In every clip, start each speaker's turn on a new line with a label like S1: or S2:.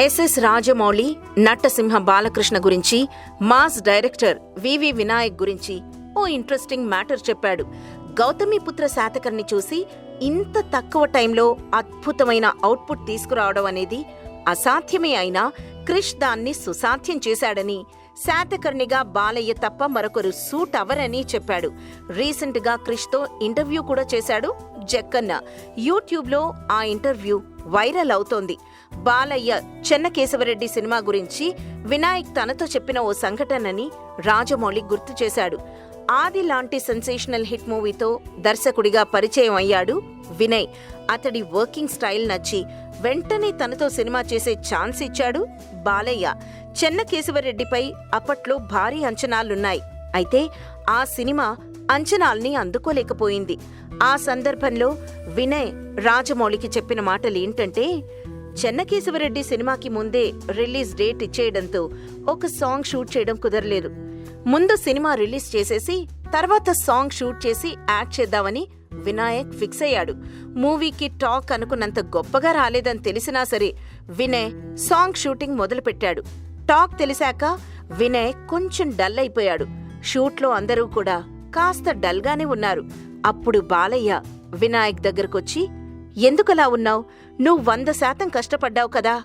S1: SS Rajamouli, నటసింహ బాలకృష్ణ గురించి, mass director వివి వినాయక్ గురించి ఓ interesting matter చెప్పాడు. గౌతమిపుత్ర శాతకర్ణి చూసి ఇంత తక్కువ టైంలో అద్భుతమైన అవుట్పుట్ తీసుకురావడం అనేది అసాధ్యమే అయినా క్రిష్ దాన్ని సుసాధ్యం చేశాడని, శాతకర్ణిగా బాలయ్య తప్ప మరొకరు సూట్ అవరని చెప్పాడు. రీసెంట్ గా క్రిష్ తో ఇంటర్వ్యూ కూడా చేశాడు జక్కన్న. యూట్యూబ్లో ఆ ఇంటర్వ్యూ వైరల్ అవుతోంది. బాలయ్య చెన్నకేశవరెడ్డి సినిమా గురించి వినాయక్ తనతో చెప్పిన ఓ సంఘటనని రాజమౌళి గుర్తు చేశాడు. ఆది లాంటి సెన్సేషనల్ హిట్ మూవీతో దర్శకుడిగా పరిచయం అయ్యాడు వినయ్. అతడి వర్కింగ్ స్టైల్ నచ్చి వెంటనే తనతో సినిమా చేసే ఛాన్స్ ఇచ్చాడు బాలయ్య. చెన్నకేశవరెడ్డిపై అప్పట్లో భారీ అంచనాలున్నాయి. అయితే ఆ సినిమా అంచనాల్ని అందుకోలేకపోయింది. ఆ సందర్భంలో వినయ్ రాజమౌళికి చెప్పిన మాటలేంటంటే, చెన్నకేశవరెడ్డి సినిమాకి ముందే రిలీజ్ డేట్ ఇచ్చేయడంతో ఒక సాంగ్ షూట్ చేయడం కుదరలేదు. ముందు సినిమా రిలీజ్ చేసేసి తర్వాత సాంగ్ షూట్ చేసి యాడ్ చేద్దామని వినాయక్ ఫిక్స్ అయ్యాడు. మూవీకి టాక్ అనుకున్నంత గొప్పగా రాలేదని తెలిసినా సరే వినయ్ సాంగ్ షూటింగ్ మొదలుపెట్టాడు. టాక్ తెలిసాక వినయ్ కొంచెం డల్ అయిపోయాడు. షూట్లో అందరూ కూడా కాస్త డల్గానే ఉన్నారు. అప్పుడు బాలయ్య వినాయక్ దగ్గరకొచ్చి, ఎందుకలా ఉన్నావ్? నువ్వు 100% కష్టపడ్డావు కదా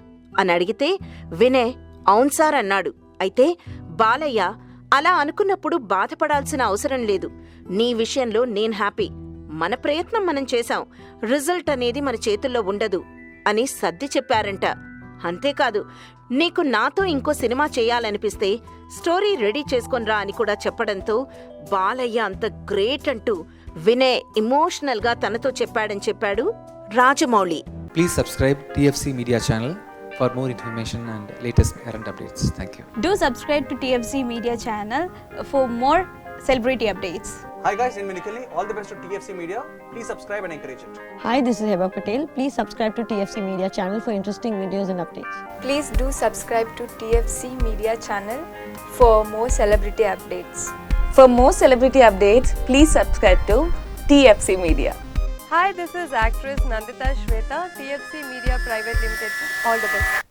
S1: అని అడిగితే వినయ్ అవును సార్ అన్నాడు. అయితే బాలయ్య, అలా అనుకున్నప్పుడు బాధపడాల్సిన అవసరం లేదు. నీ విషయంలో నేను హ్యాపీ. మన ప్రయత్నం మనం చేశాం. రిజల్ట్ అనేది మన చేతుల్లో ఉండదు అని సర్ది చెప్పారంట. అంతేకాదు, నీకు నాతో ఇంకో సినిమా చేయాలనిపిస్తే స్టోరీ రెడీ చేసుకొనిరా అని కూడా చెప్పడంతో బాలయ్య అంత గ్రేట్ అంటూ వినయ్ ఎమోషనల్ గా తనతో చెప్పాడని చెప్పాడు Rajamouli.
S2: Please subscribe TFC Media channel for more information and latest current updates. Thank you.
S3: Do subscribe to TFC Media channel for more celebrity updates.
S4: Hi guys, in Minikali, all the best to TFC Media. Please subscribe and encourage it.
S5: Hi, this is Heba Patel. Please subscribe to TFC Media channel for interesting videos and updates.
S6: Please do subscribe to TFC Media channel for more celebrity updates.
S7: For more celebrity updates, please subscribe to TFC Media.
S8: Hi, this is actress Nandita Shweta, TFC Media Private Limited. All the best.